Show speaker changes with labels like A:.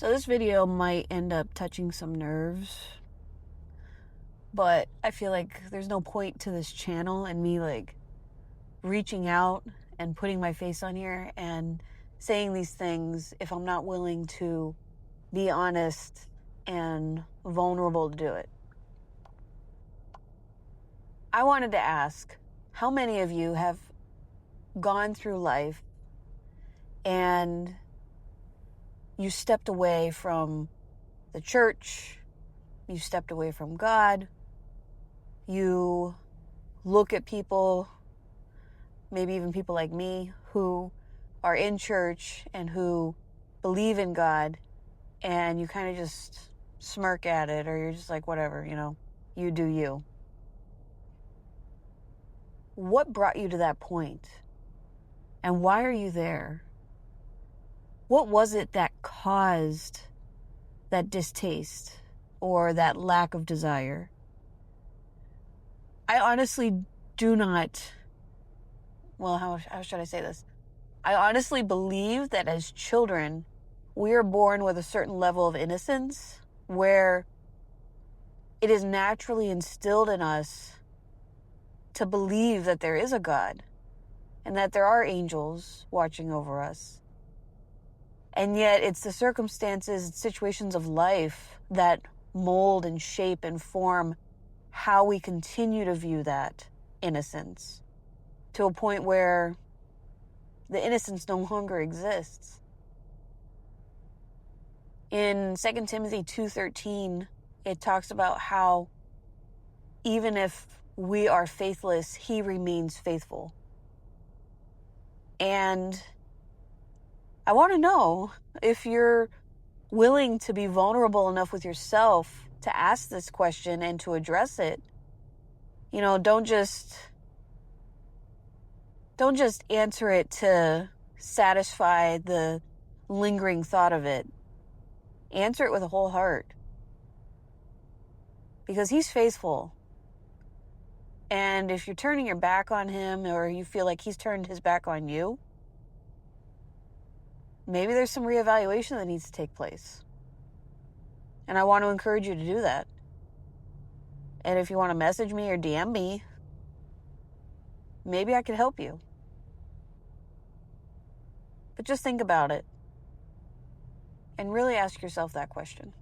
A: So this video might end up touching some nerves, but I feel like there's no point to this channel and me reaching out and putting my face on here and saying these things if I'm not willing to be honest and vulnerable to do it. I wanted to ask, how many of you have gone through life and you stepped away from the church, you stepped away from God, you look at people, maybe even people like me, who are in church and who believe in God, and you kind of just smirk at it, or you're just like, whatever, you do you. What brought you to that point? And why are you there? What was it that caused that distaste or that lack of desire? I honestly do not, how should I say this? I honestly believe that as children, we are born with a certain level of innocence where it is naturally instilled in us to believe that there is a God and that there are angels watching over us. And yet it's the circumstances and situations of life that mold and shape and form how we continue to view that innocence to a point where the innocence no longer exists. In 2 Timothy 2:13, it talks about how even if we are faithless, he remains faithful. And I want to know if you're willing to be vulnerable enough with yourself to ask this question and to address it. Don't just answer it to satisfy the lingering thought of it. Answer it with a whole heart. Because he's faithful. And if you're turning your back on him, or you feel like he's turned his back on you, maybe there's some reevaluation that needs to take place. And I want to encourage you to do that. And if you want to message me or DM me, maybe I could help you. But just think about it. And really ask yourself that question.